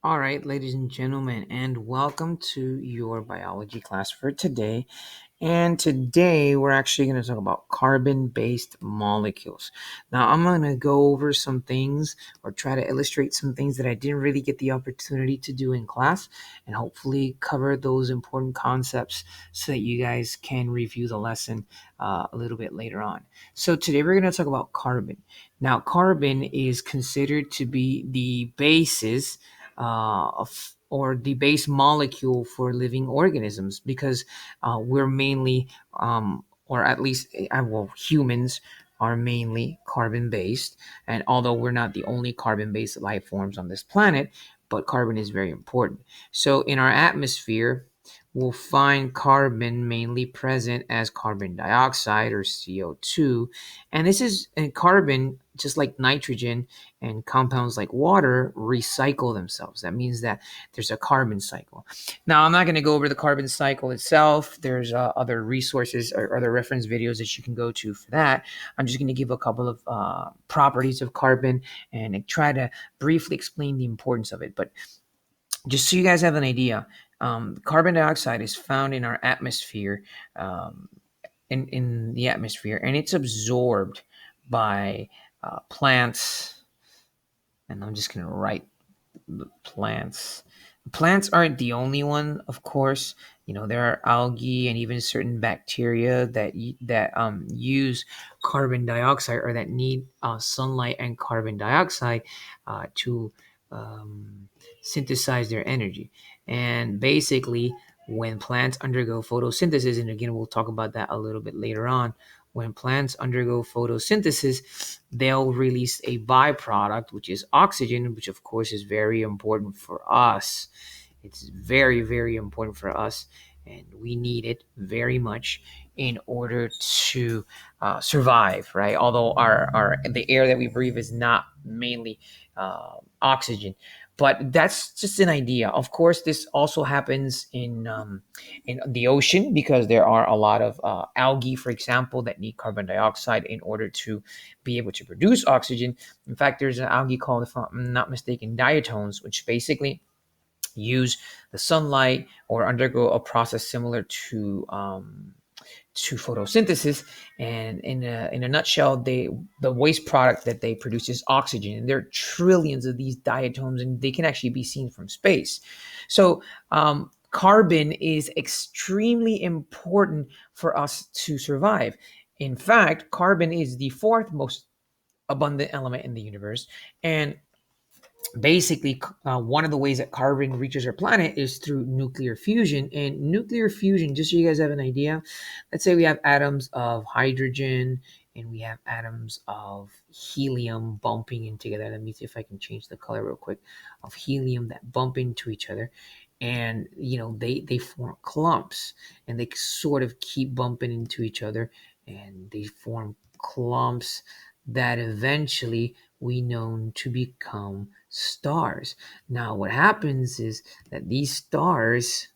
All right, ladies and gentlemen, and welcome to your biology class for today. And today we're actually going to talk about carbon-based molecules. Now, I'm going to go over some things or try to illustrate some things that I didn't really get the opportunity to do in class, and hopefully cover those important concepts so that you guys can review the lesson a little bit later on. So today we're going to talk about carbon. Now, carbon is considered to be the basis or the base molecule for living organisms because we're mainly, or at least, humans are mainly carbon based. And although we're not the only carbon based life forms on this planet, but carbon is very important. So in our atmosphere, we'll find carbon mainly present as carbon dioxide or CO2. And carbon, just like nitrogen and compounds like water, recycle themselves. That means that there's a carbon cycle. Now, I'm not going to go over the carbon cycle itself. There's other resources or other reference videos that you can go to for that. I'm just going to give a couple of properties of carbon and try to briefly explain the importance of it. But just so you guys have an idea, carbon dioxide is found in our atmosphere, in the atmosphere, and it's absorbed by plants. And I'm just going to write plants. Plants aren't the only one, of course. There are algae and even certain bacteria that use carbon dioxide, or that need sunlight and carbon dioxide to synthesize their energy. And basically, when plants undergo photosynthesis, and again, we'll talk about that a little bit later on, when plants undergo photosynthesis, they'll release a byproduct, which is oxygen, which of course is very important for us. It's very, very important for us, and we need it very much in order to survive, right? Although our the air that we breathe is not mainly oxygen, but that's just an idea. Of course, this also happens in the ocean because there are a lot of algae, for example, that need carbon dioxide in order to be able to produce oxygen. In fact, there's an algae called, if I'm not mistaken, diatoms, which basically use the sunlight or undergo a process similar to photosynthesis. And in a nutshell, the waste product that they produce is oxygen, and there are trillions of these diatoms, and they can actually be seen from space. So carbon is extremely important for us to survive. In fact, carbon is the fourth most abundant element in the universe, and basically, one of the ways that carbon reaches our planet is through nuclear fusion. And nuclear fusion, just so you guys have an idea, let's say we have atoms of hydrogen and we have atoms of helium bumping in together. Let me see if I can change the color real quick, of helium that bump into each other. And they form clumps, and they sort of keep bumping into each other, and they form clumps that eventually we know to become stars. Now, what happens is that these stars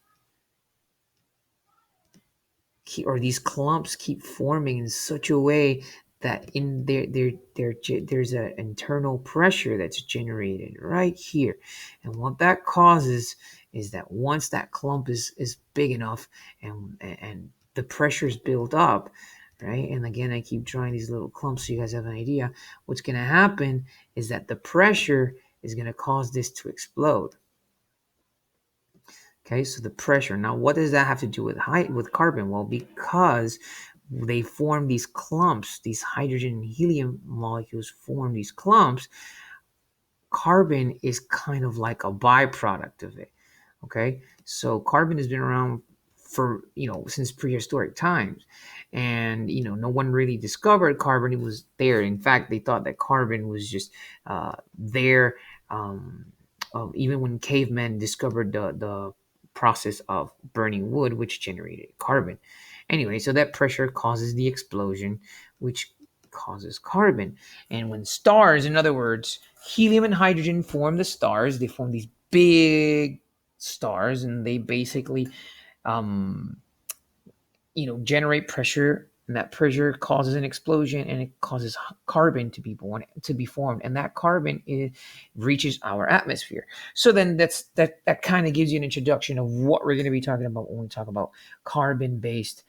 or these clumps keep forming in such a way that in there's an internal pressure that's generated right here. And what that causes is that once that clump is big enough, and the pressure's built up, right? And again, I keep drawing these little clumps so you guys have an idea. What's going to happen is that the pressure is going to cause this to explode. Okay, so the pressure. Now, what does that have to do with with carbon? Well, because they form these clumps, these hydrogen and helium molecules form these clumps. Carbon is kind of like a byproduct of it. Okay, so carbon has been around for since prehistoric times, and no one really discovered carbon. It was there. In fact, they thought that carbon was just there. Even when cavemen discovered the process of burning wood, which generated carbon. Anyway, so that pressure causes the explosion, which causes carbon. And when stars, in other words, helium and hydrogen form the stars, they form these big stars, and they basically, generate pressure and that pressure causes an explosion, and it causes carbon to be formed, and that carbon reaches our atmosphere. So then that kind of gives you an introduction of what we're going to be talking about when we talk about carbon based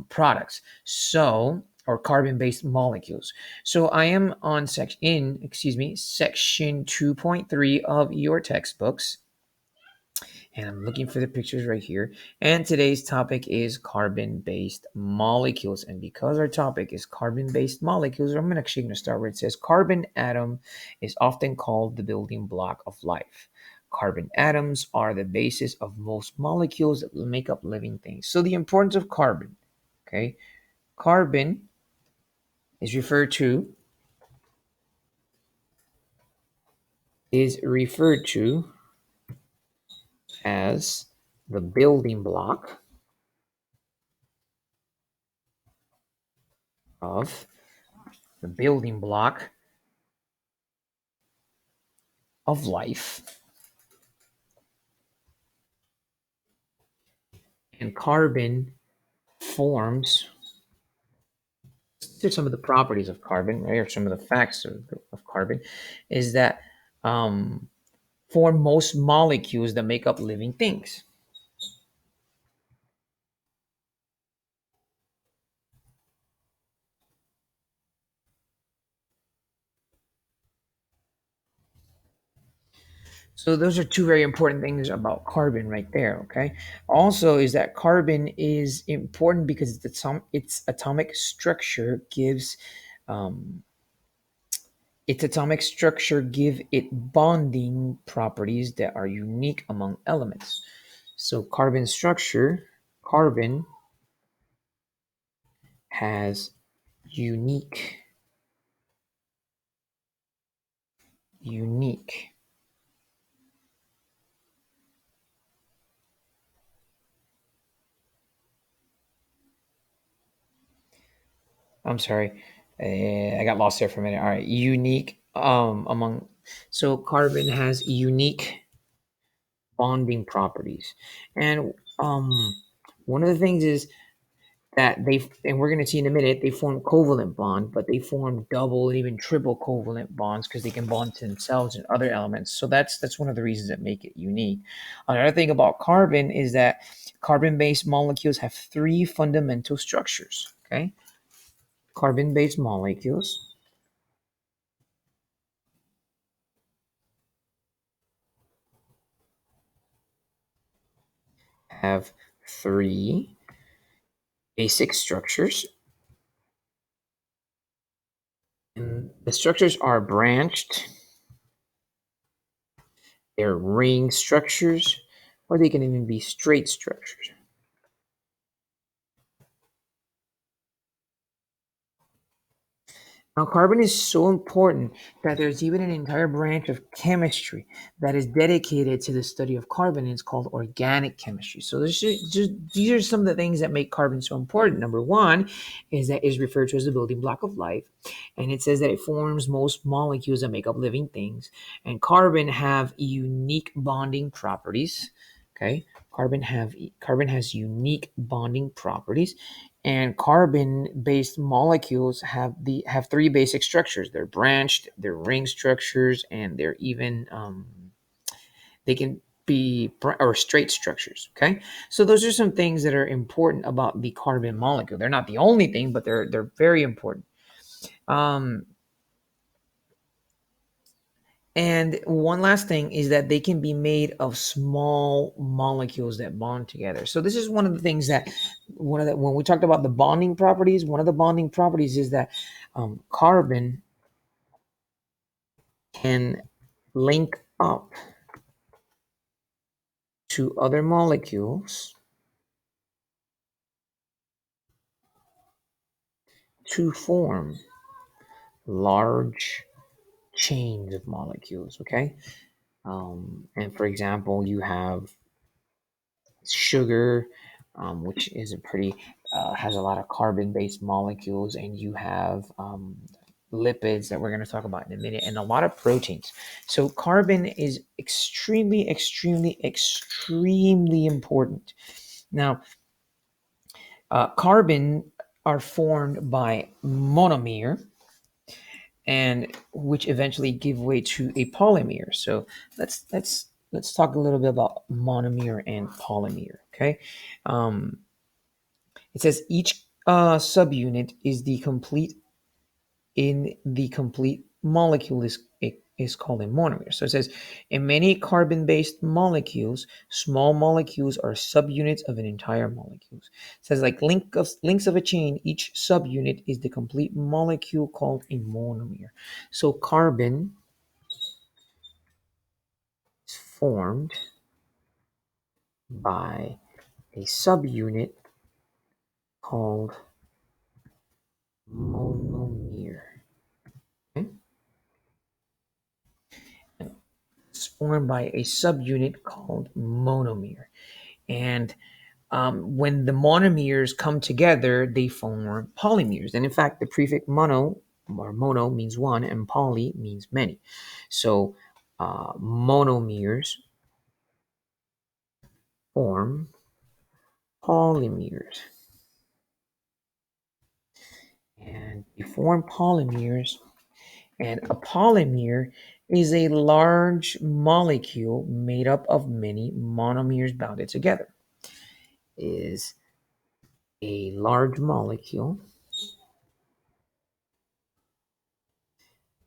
products, so or carbon based molecules. So I am on section 2.3 of your textbooks, and I'm looking for the pictures right here. And today's topic is carbon-based molecules. And because our topic is carbon-based molecules, I'm actually going to start where it says carbon atom is often called the building block of life. Carbon atoms are the basis of most molecules that make up living things. So the importance of carbon, okay? Carbon is referred to as the building block of the building block of life. And carbon forms, here's some of the properties of carbon, right, or some of the facts of carbon, is that um, form most molecules that make up living things. So those are two very important things about carbon right there, okay? Also is that carbon is important because its atomic structure gives its atomic structure give it bonding properties that are unique among elements. So carbon has unique unique I'm sorry, I got lost there for a minute. All right, unique among, so carbon has unique bonding properties. And one of the things is that and we're going to see in a minute, they form covalent bond, but they form double and even triple covalent bonds because they can bond to themselves and other elements. So that's one of the reasons that make it unique. Another thing about carbon is that carbon-based molecules have three fundamental structures. Okay, carbon-based molecules have three basic structures, and the structures are branched, they're ring structures, or they can even be straight structures. Now, carbon is so important that there's even an entire branch of chemistry that is dedicated to the study of carbon, and it's called organic chemistry. So these are some of the things that make carbon so important. Number one is that is referred to as the building block of life, and it says that it forms most molecules that make up living things. And carbon have unique bonding properties. Okay, carbon has unique bonding properties, and carbon-based molecules have three basic structures. They're branched, they're ring structures, and they're even they can be or straight structures. Okay, so those are some things that are important about the carbon molecule. They're not the only thing, but they're very important. Um, And one last thing is that they can be made of small molecules that bond together. So this is one of the things that when we talked about the bonding properties, one of the bonding properties is that carbon can link up to other molecules to form large chains of molecules. Okay, and for example, you have sugar, which is a pretty has a lot of carbon-based molecules, and you have lipids that we're going to talk about in a minute, and a lot of proteins. So carbon is extremely, extremely, extremely important. Now, carbon. are formed by monomer, and which eventually give way to a polymer. So let's talk a little bit about monomer and polymer. Okay, um, it says each subunit is the complete in the complete molecule is called a monomer. So it says in many carbon-based molecules, small molecules are subunits of an entire molecule. It says like links of a chain, each subunit is the complete molecule called a monomer. So carbon is formed by a subunit called monomer. Okay? It's formed by a subunit called monomer. And when the monomers come together, they form polymers. And in fact, the prefix mono or mono means one, and poly means many. So monomers form polymers. And they form polymers. And a polymer is a large molecule made up of many monomers bounded together. Is a large molecule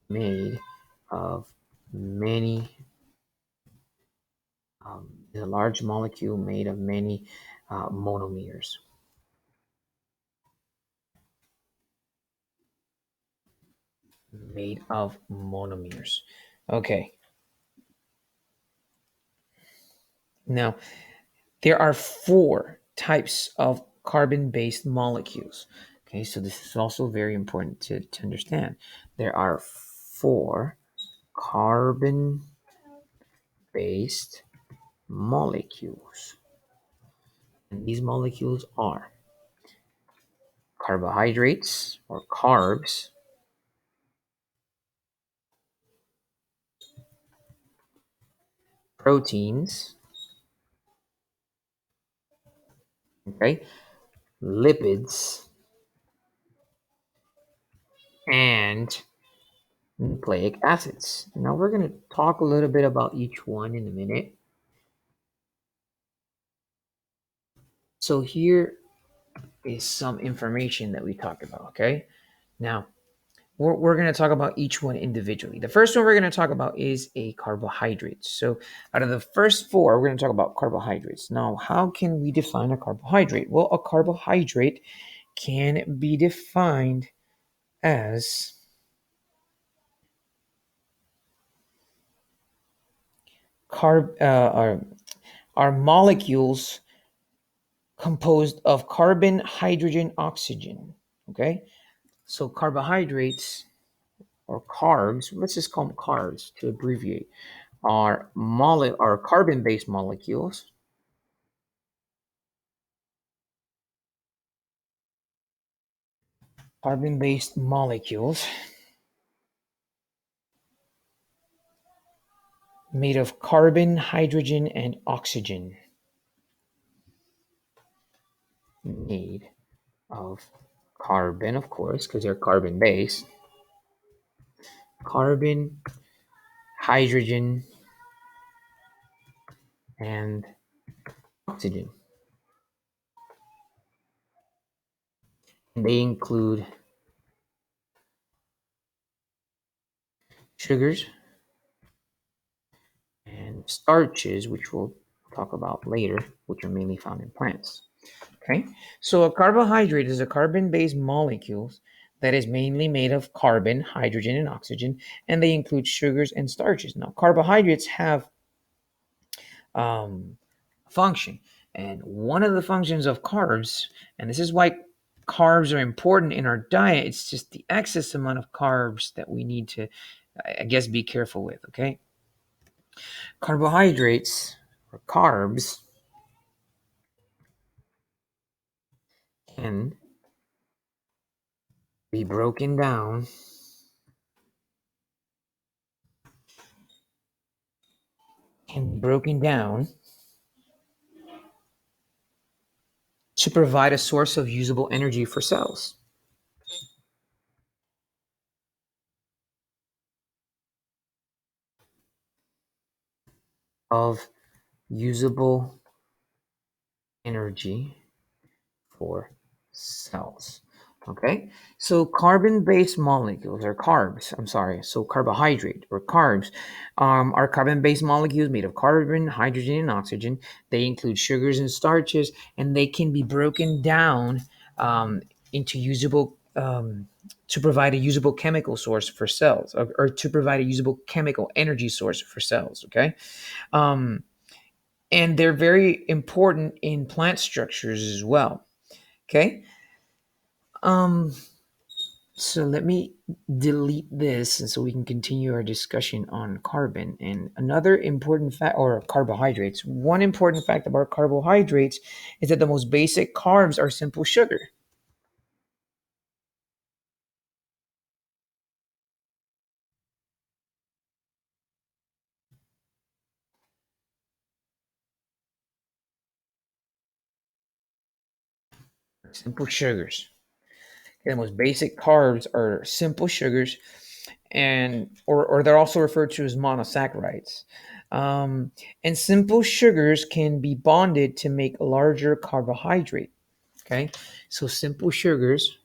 made of many is a large molecule made of many monomers. Made of monomers. Okay. Now, there are four types of carbon-based molecules. Okay, so this is also very important to understand. There are four carbon-based molecules. And these molecules are carbohydrates or carbs, proteins, okay, lipids, and nucleic acids. Now we're going to talk a little bit about each one in a minute. So here is some information that we talked about, okay? Now, we're going to talk about each one individually. The first one we're going to talk about is a carbohydrate. So out of the first four, we're going to talk about carbohydrates. Now, how can we define a carbohydrate? Well, a carbohydrate can be defined as carb are molecules composed of carbon, hydrogen, oxygen. Okay, so carbohydrates or carbs, let's just call them carbs to abbreviate, are carbon-based molecules carbon-based molecules made of carbon, hydrogen, and oxygen. Made of carbon, of course, because they're carbon-based. Carbon, hydrogen, and oxygen. And they include sugars and starches, which we'll talk about later, which are mainly found in plants. Okay, so a carbohydrate is a carbon-based molecule that is mainly made of carbon, hydrogen, and oxygen, and they include sugars and starches. Now, carbohydrates have function, and one of the functions of carbs, and this is why carbs are important in our diet, it's just the excess amount of carbs that we need to, I guess, be careful with. Okay, carbohydrates or carbs can be broken down to provide a source of usable energy for cells. Of usable energy for cells. Okay, so carbon-based molecules or carbs, I'm sorry, so carbohydrate or carbs are carbon-based molecules made of carbon, hydrogen, and oxygen. They include sugars and starches, and they can be broken down into usable to provide a usable chemical source for cells, or to provide a usable chemical energy source for cells. Okay, um, and they're very important in plant structures as well. Okay. Um, so let me delete this and so we can continue our discussion on carbon. And another important fact, or carbohydrates, one important fact about carbohydrates is that the most basic carbs are simple sugar. Simple sugars. Okay, the most basic carbs are simple sugars, and or they're also referred to as monosaccharides. Um, and simple sugars can be bonded to make a larger carbohydrate. Okay, so simple sugars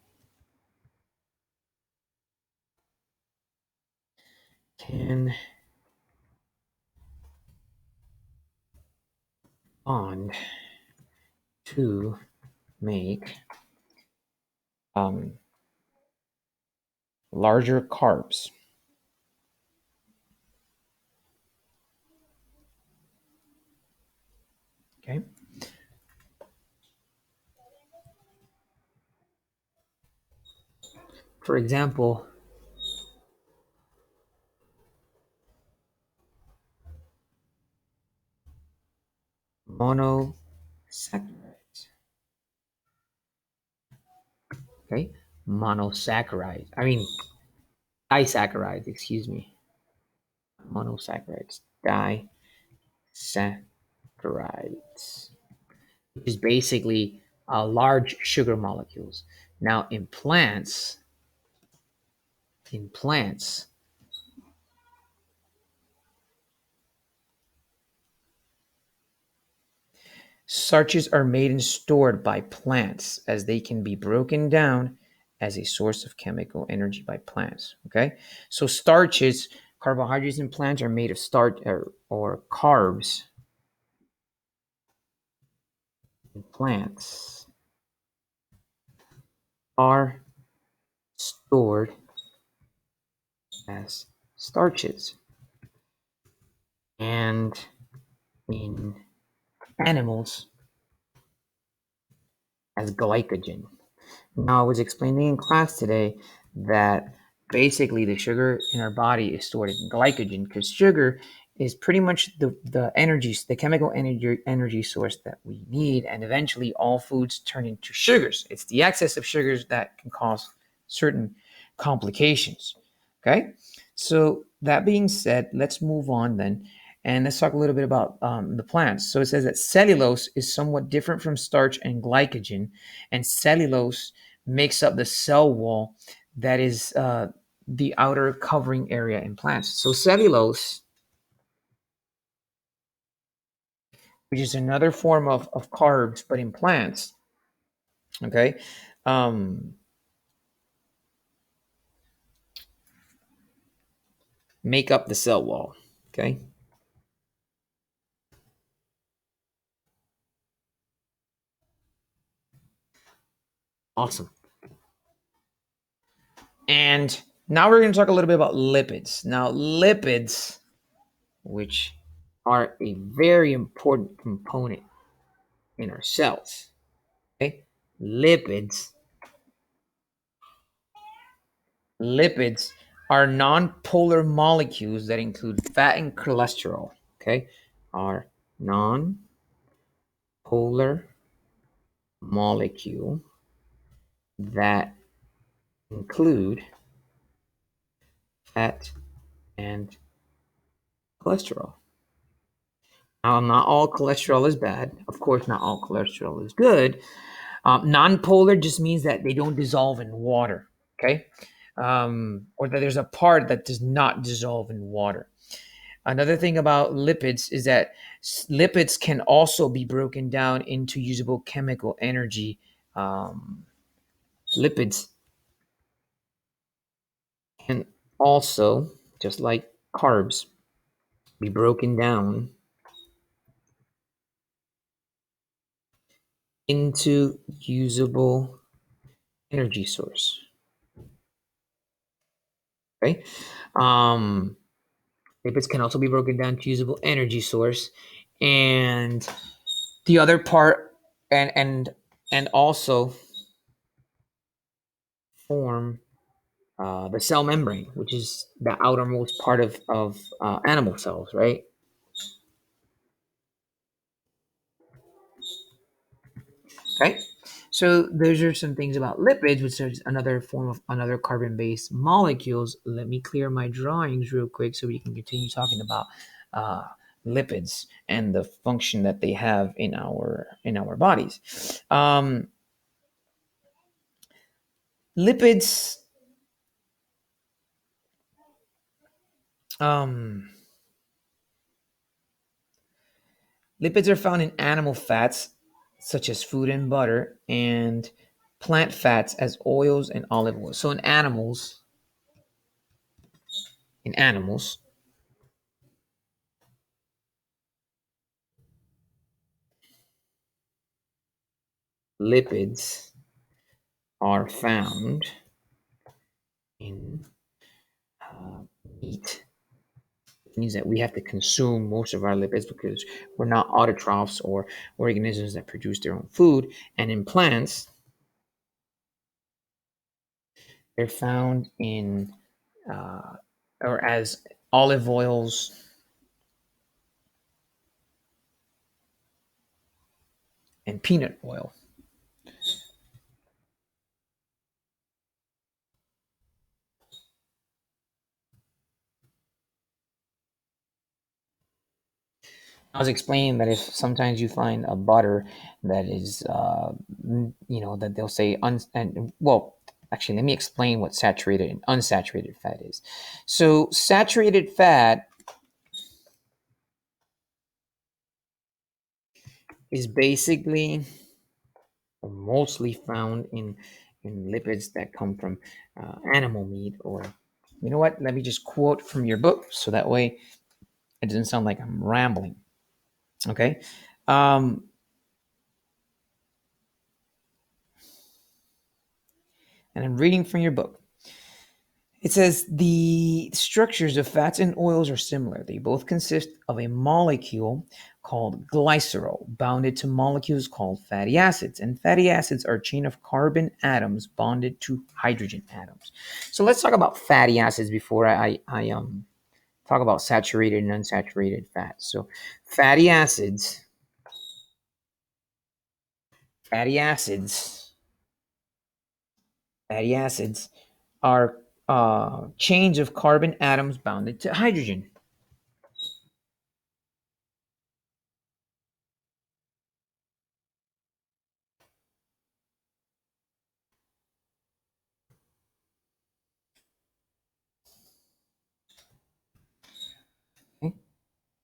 can bond to make um, larger carbs. Okay, for example, monosaccharides. Okay, monosaccharides. I mean disaccharides. Excuse me, monosaccharides. Disaccharides, which is basically large sugar molecules. Now, in plants, starches are made and stored by plants as they can be broken down as a source of chemical energy by plants. Okay, so starches, carbohydrates in plants are made of starch or carbs in plants are stored as starches, and in animals as glycogen. Now, I was explaining in class today that basically the sugar in our body is stored in glycogen, because sugar is pretty much the energy, the chemical energy source that we need, and eventually all foods turn into sugars. It's the excess of sugars that can cause certain complications. Okay, so that being said, let's move on then, and let's talk a little bit about the plants. So it says that cellulose is somewhat different from starch and glycogen, and cellulose makes up the cell wall that is the outer covering area in plants. So cellulose, which is another form of carbs, but in plants, okay, um, make up the cell wall. Okay, awesome. And now we're going to talk a little bit about lipids. Now, lipids, which are a very important component in our cells. Okay, lipids Lipids are non-polar molecules that include fat and cholesterol. Okay, are non-polar molecule that include fat and cholesterol. Now, not all cholesterol is bad. Of course, not all cholesterol is good. Non-polar just means that they don't dissolve in water. Okay, or that there's a part that does not dissolve in water. Another thing about lipids is that lipids can also be broken down into usable chemical energy. Um, Lipids can also, just like carbs, be broken down into usable energy source. Okay. Um, Lipids can also be broken down to usable energy source, and the other part, and also form the cell membrane, which is the outermost part of animal cells, right? Okay. So those are some things about lipids, which is another form of another carbon-based molecules. Let me clear my drawings real quick so we can continue talking about uh, lipids and the function that they have in our bodies. Lipids. Um, Lipids are found in animal fats, such as food and butter, and plant fats as oils and olive oil. So in animals, lipids are found in uh, meat. It means that we have to consume most of our lipids because we're not autotrophs or organisms that produce their own food. And in plants, they're found in uh, or as olive oils and peanut oil. I was explaining that if sometimes you find a butter that is, that they'll say, and well, actually, let me explain what saturated and unsaturated fat is. So, saturated fat is basically mostly found in lipids that come from animal meat, or, you know what? Let me just quote from your book so that way it doesn't sound like I'm rambling. Okay. Um, and I'm reading from your book. It says the structures of fats and oils are similar. They both consist of a molecule called glycerol, bounded to molecules called fatty acids. And fatty acids are a chain of carbon atoms bonded to hydrogen atoms. So let's talk about fatty acids before I talk about saturated and unsaturated fats. So fatty acids, fatty acids, fatty acids are chains of carbon atoms bounded to hydrogen. Okay?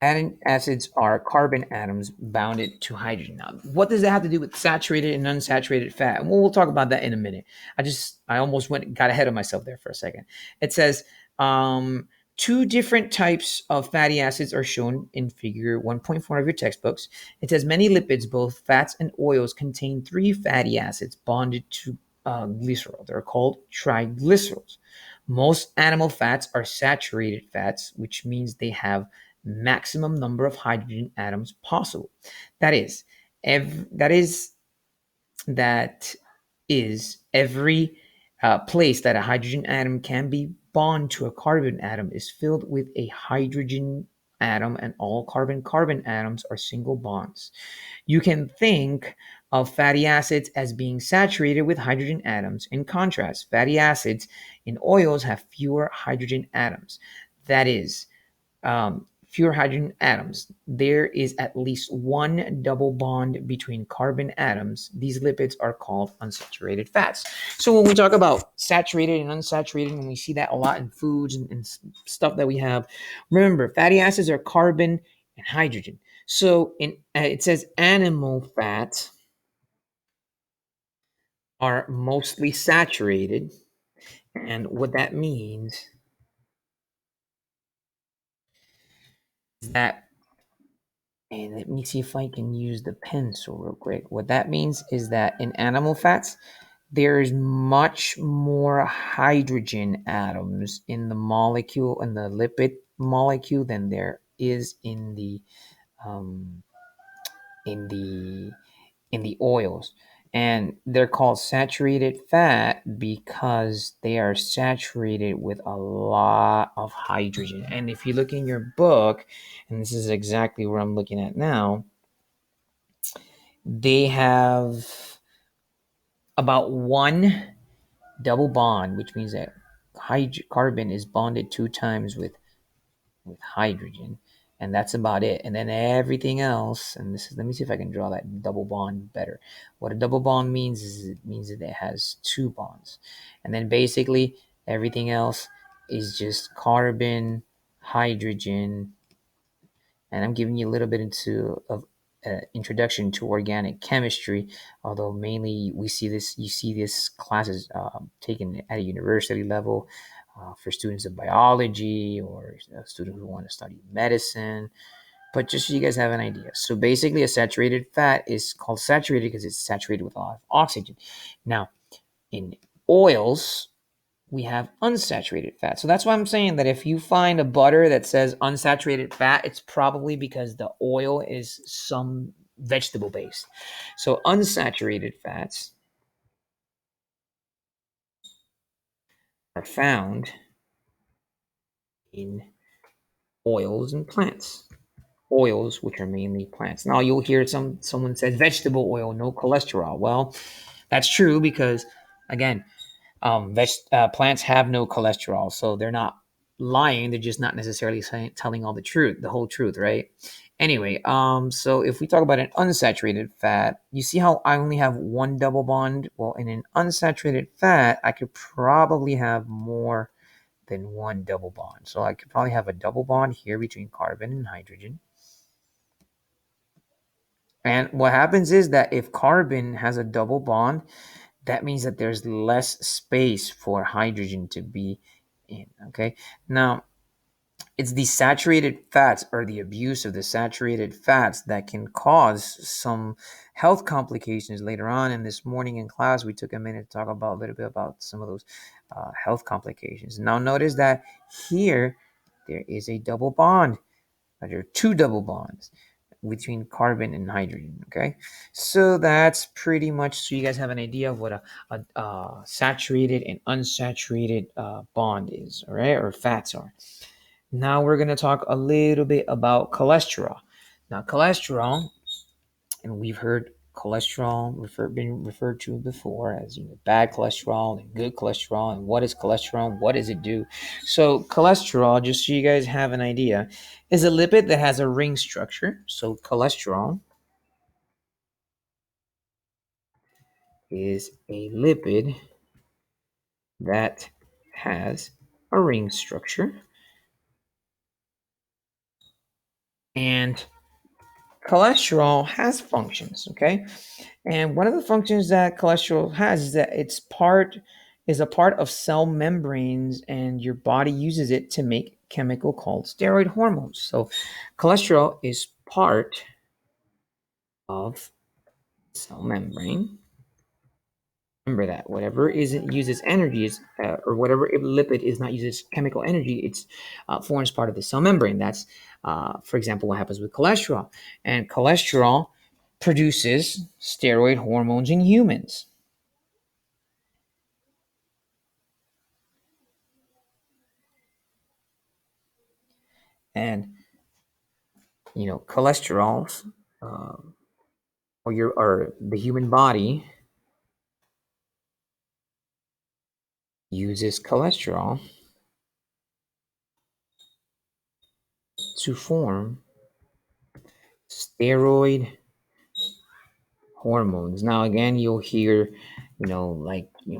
Fatty acids are carbon atoms bounded to hydrogen. Now, what does that have to do with saturated and unsaturated fat? Well, we'll talk about that in a minute. I almost got ahead of myself there for a second. It says um, two different types of fatty acids are shown in Figure 1.4 of your textbooks. It says many lipids, both fats and oils, contain three fatty acids bonded to glycerol. They're called triglycerols. Most animal fats are saturated fats, which means they have maximum number of hydrogen atoms possible. That is, that is every place that a hydrogen atom can be bond to a carbon atom is filled with a hydrogen atom, and all carbon atoms are single bonds. You can think of fatty acids as being saturated with hydrogen atoms. In contrast, fatty acids in oils have fewer hydrogen atoms. That is, fewer hydrogen atoms. There is at least one double bond between carbon atoms. These lipids are called unsaturated fats. So when we talk about saturated and unsaturated, and we see that a lot in foods and stuff that we have, remember fatty acids are carbon and hydrogen. So it says animal fats are mostly saturated, and what that means is that, and let me see if I can use the pencil real quick. What that means is that in animal fats, there's much more hydrogen atoms in the molecule, in the lipid molecule, than there is um, in the in the oils. And they're called saturated fat because they are saturated with a lot of hydrogen. And if you look in your book, and this is exactly where I'm looking at now, they have about one double bond, which means that carbon is bonded two times with hydrogen, and that's about it. And then everything else, and this is, let me see if I can draw that double bond better. What a double bond means is it means that it has two bonds, and then basically everything else is just carbon, hydrogen, and I'm giving you a little bit into of introduction to organic chemistry. Although mainly we see this, you see this classes taken at a university level for students of biology or students who want to study medicine. But just so you guys have an idea, so basically, a saturated fat is called saturated because it's saturated with a lot of oxygen. Now, in oils, we have unsaturated fat. So that's why I'm saying that if you find a butter that says unsaturated fat, it's probably because the oil is some vegetable based. So unsaturated fats are found in oils and plants. Oils, which are mainly plants. Now you'll hear someone says vegetable oil, no cholesterol. Well, that's true because again, plants have no cholesterol, so they're not lying. They're just not necessarily telling all the truth, the whole truth, right? Anyway, so if we talk about an unsaturated fat, you see how I only have one double bond? Well, in an unsaturated fat, I could probably have more than one double bond. So I could probably have a double bond here between carbon and hydrogen. And what happens is that if carbon has a double bond, that means that there's less space for hydrogen to be in. Okay. Now, it's the saturated fats or the abuse of the saturated fats that can cause some health complications later on. And this morning in class, we took a minute to talk about a little bit about some of those health complications. Now, notice that here there is a double bond. There are two double bonds between carbon and hydrogen. Okay, so that's pretty much, so you guys have an idea of what a saturated and unsaturated bond is, all right, or fats are. Now we're going to talk a little bit about cholesterol. Now, cholesterol, and we've heard cholesterol been referred to before as, bad cholesterol and good cholesterol. And what is cholesterol? What does it do? So cholesterol, just so you guys have an idea, is a lipid that has a ring structure. So cholesterol is a lipid that has a ring structure. And cholesterol has functions, okay? And one of the functions that cholesterol has is that is a part of cell membranes, and your body uses it to make chemical called steroid hormones. So cholesterol is part of cell membrane. Remember that whatever isn't uses energy is, or whatever lipid is not uses chemical energy, it's forms part of the cell membrane. That's, for example, what happens with cholesterol. And cholesterol produces steroid hormones in humans. And cholesterol, uh, or the human body uses cholesterol to form steroid hormones. Now, again, you'll hear,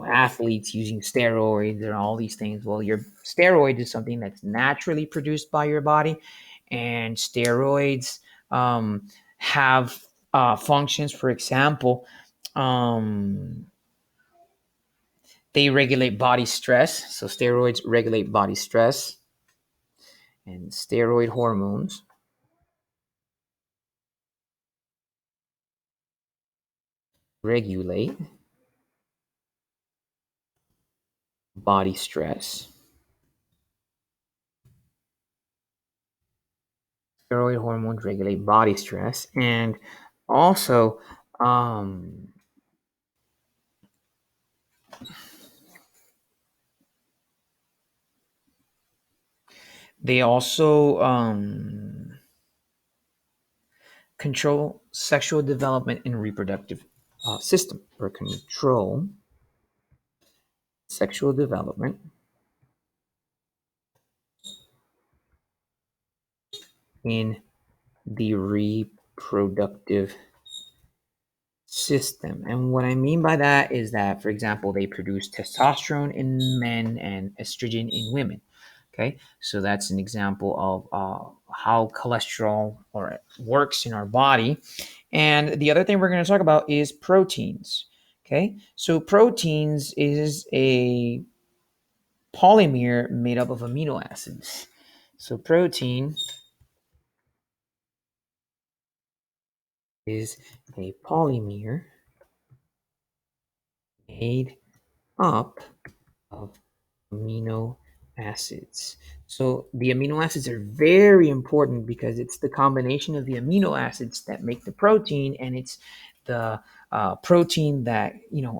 athletes using steroids and all these things. Well, your steroid is something that's naturally produced by your body, and steroids have functions. For example, um, they regulate body stress. So, steroids regulate body stress, and steroid hormones regulate body stress. Steroid hormones regulate body stress, and also um, they also control sexual development and reproductive system, or control sexual development in the reproductive system. And what I mean by that is that, for example, they produce testosterone in men and estrogen in women. Okay, so that's an example of how cholesterol or works in our body. And the other thing we're going to talk about is proteins. Okay, so proteins is a polymer made up of amino acids. So protein is a polymer made up of amino acids. So the amino acids are very important because it's the combination of the amino acids that make the protein, and it's the protein that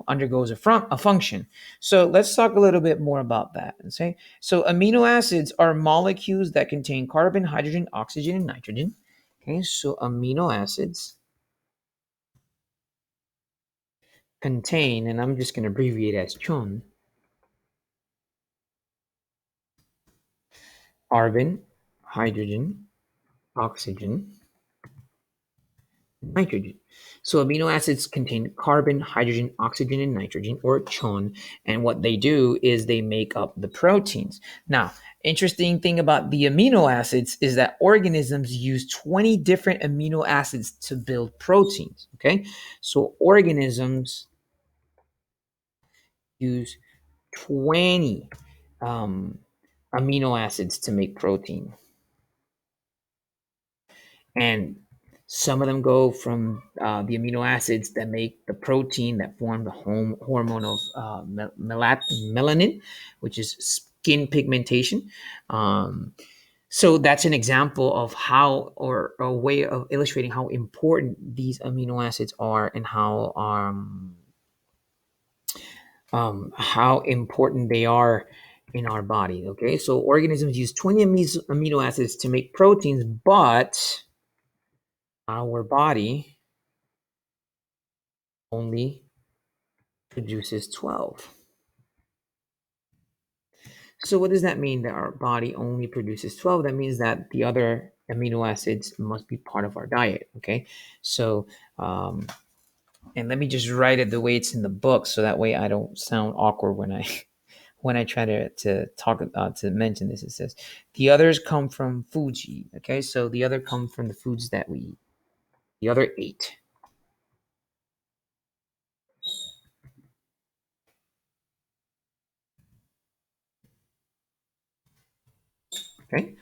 undergoes a function. So let's talk a little bit more about that. Okay, so amino acids are molecules that contain carbon, hydrogen, oxygen, and nitrogen. Okay, so amino acids contain, and I'm just going to abbreviate as CHON, carbon, hydrogen, oxygen, nitrogen. So amino acids contain carbon, hydrogen, oxygen, and nitrogen, or CHON. And what they do is they make up the proteins. Now, interesting thing about the amino acids is that organisms use 20 different amino acids to build proteins. Okay, so organisms use 20 um, amino acids to make protein. And some of them go from the amino acids that make the protein that form the hormone of melanin, which is skin pigmentation. So that's an example of how, or a way of illustrating how important these amino acids are, and how important they are in our body. Okay, so organisms use 20 amino acids to make proteins, but our body only produces 12. So what does that mean, that our body only produces 12? That means that the other amino acids must be part of our diet. Okay, so and let me just write it the way it's in the book, so that way I don't sound awkward when I when I try to talk to mention this. It says the others come from foods you eat. Okay, so the other come from the foods that we eat. The other 8. Okay,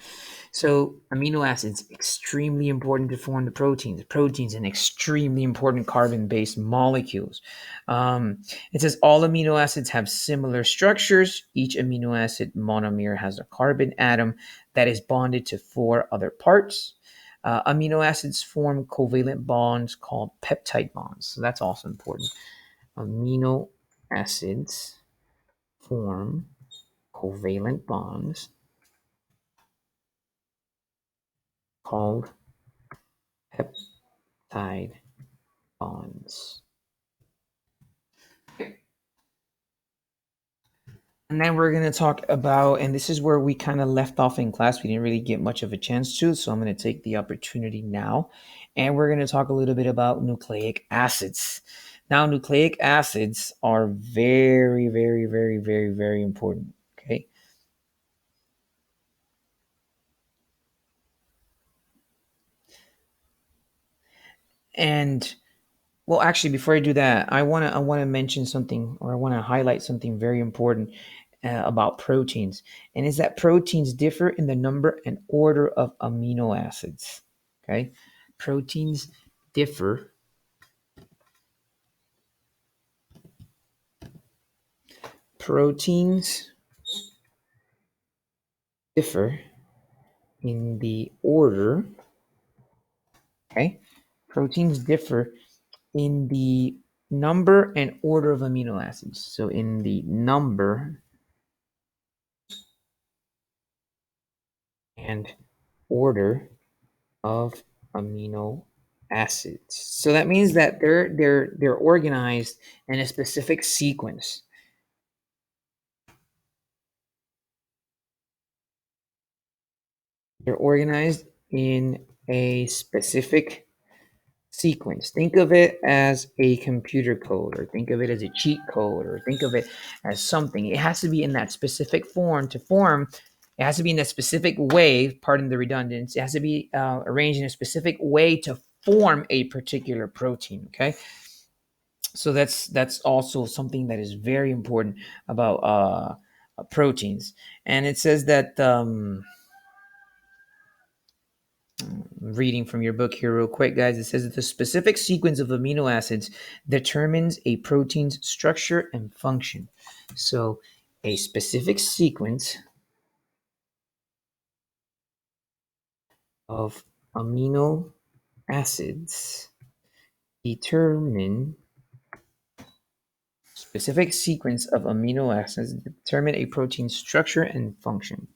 so amino acids extremely important to form the proteins. Proteins and extremely important carbon-based molecules. It says all amino acids have similar structures. Each amino acid monomer has a carbon atom that is bonded to 4 other parts. Amino acids form covalent bonds called peptide bonds. So that's also important. Amino acids form covalent bonds called peptide bonds. And then we're going to talk about, and this is where we kind of left off in class. We didn't really get much of a chance to, so I'm going to take the opportunity now. And we're going to talk a little bit about nucleic acids. Now, nucleic acids are very, very, very, very, very important. Okay. And well, actually, before I do that, I want to mention something, or I want to highlight something very important about proteins, and is that proteins differ in the number and order of amino acids. Okay, proteins differ. Proteins differ in the order. Okay, proteins differ in the number and order of amino acids. So in the number and order of amino acids. So that means that they're organized in a specific sequence. They're organized in a specific sequence. Think of it as a computer code, or think of it as a cheat code, or think of it as something. It has to be in that specific form to form. It has to be in that specific way, pardon the redundancy. It has to be arranged in a specific way to form a particular protein. Okay. So that's also something that is very important about proteins. And it says that reading from your book here real quick, guys, it says that the specific sequence of amino acids determines a protein's structure and function. So a specific sequence of amino acids determine specific sequence of amino acids determine a protein's structure and function.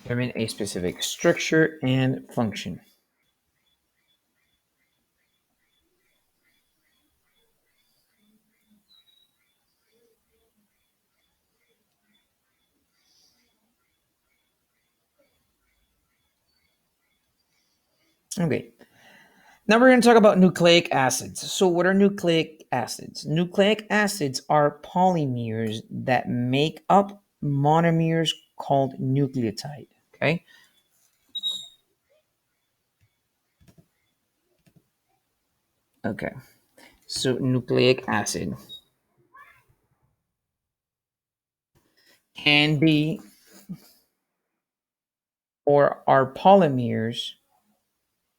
Determine a specific structure and function. Okay. Now we're going to talk about nucleic acids. So, what are nucleic acids? Nucleic acids are polymers that make up monomers called nucleotide. Okay. Okay. So, nucleic acid can be, or are polymers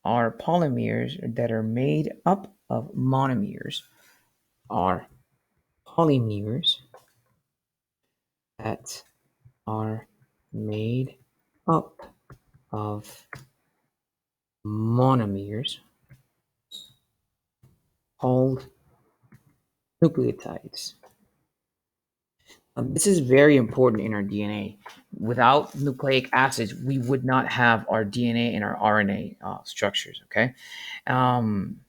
that are made up of monomers, are polymers that are made up of monomers called nucleotides. This is very important in our DNA. Without nucleic acids, we would not have our DNA and our RNA structures. Okay. Um,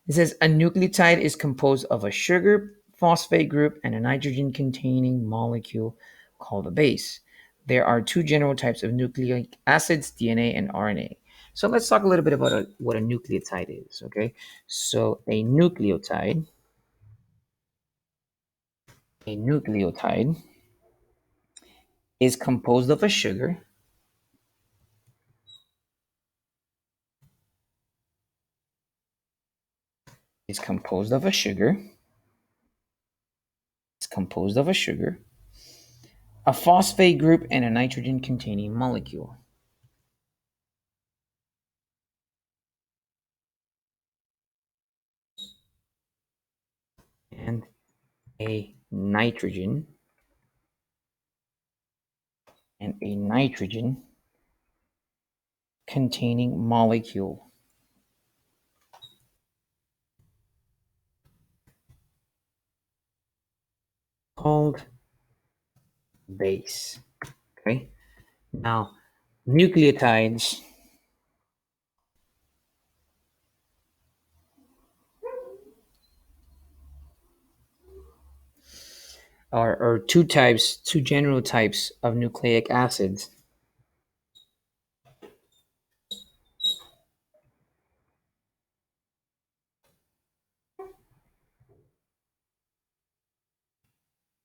it says a nucleotide is composed of a sugar phosphate group and a nitrogen containing molecule called a base. There are two general types of nucleic acids, DNA and RNA. So let's talk a little bit about what a nucleotide is. Okay. So a nucleotide is composed of a sugar. Is composed of a sugar. It's composed of a sugar, a phosphate group, and a nitrogen containing molecule. And a nitrogen and a nitrogen containing molecule called base. Okay. Now, Nucleotides are two general types of nucleic acids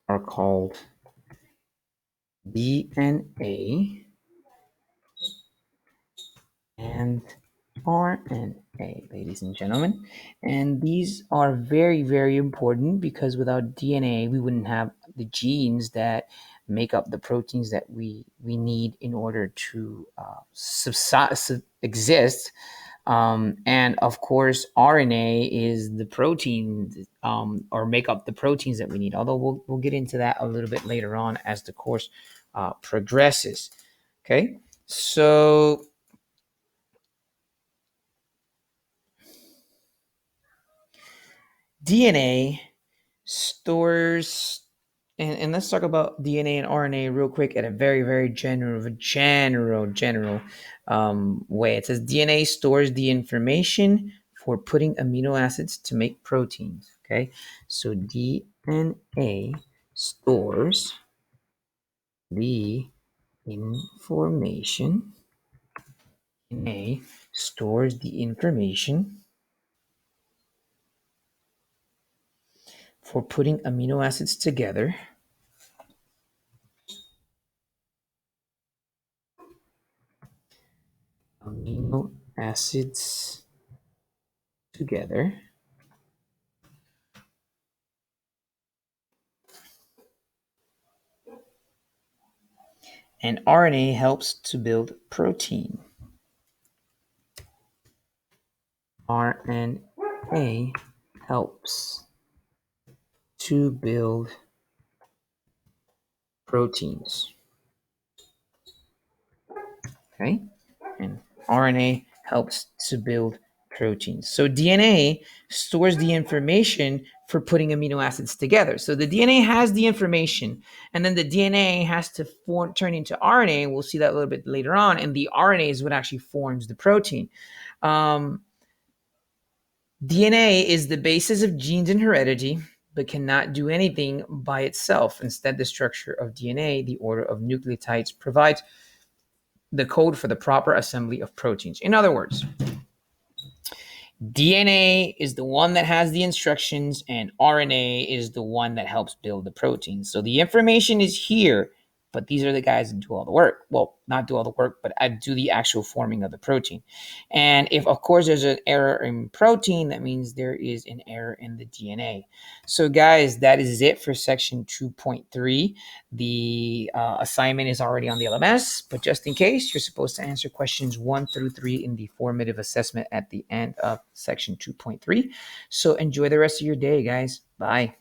are called DNA and RNA, ladies and gentlemen. And these are very, very important because without DNA, we wouldn't have the genes that make up the proteins that we need in order to exist. And of course, RNA is the protein or make up the proteins that we need. Although we'll get into that a little bit later on as the course progresses. Okay, so DNA stores, and let's talk about DNA and RNA real quick at a very, very general way. It says DNA stores the information for putting amino acids to make proteins. Okay, so DNA stores the information. DNA stores the information for putting amino acids together. Amino acids together. And RNA helps to build protein. RNA helps to build proteins. Okay? And RNA helps to build proteins. So DNA stores the information for putting amino acids together. So the DNA has the information, and then the DNA has to turn into RNA. We'll see that a little bit later on. And the RNA is what actually forms the protein. DNA is the basis of genes and heredity, but cannot do anything by itself. Instead, the structure of DNA, the order of nucleotides, provides the code for the proper assembly of proteins. In other words, DNA is the one that has the instructions, and RNA is the one that helps build the protein. So the information is here, but these are the guys that do all the work. Well, not do all the work, but do the actual forming of the protein. And if, of course, there's an error in protein, that means there is an error in the DNA. So, guys, that is it for section 2.3. The assignment is already on the LMS, but just in case, you're supposed to answer questions 1 through 3 in the formative assessment at the end of section 2.3. So enjoy the rest of your day, guys. Bye.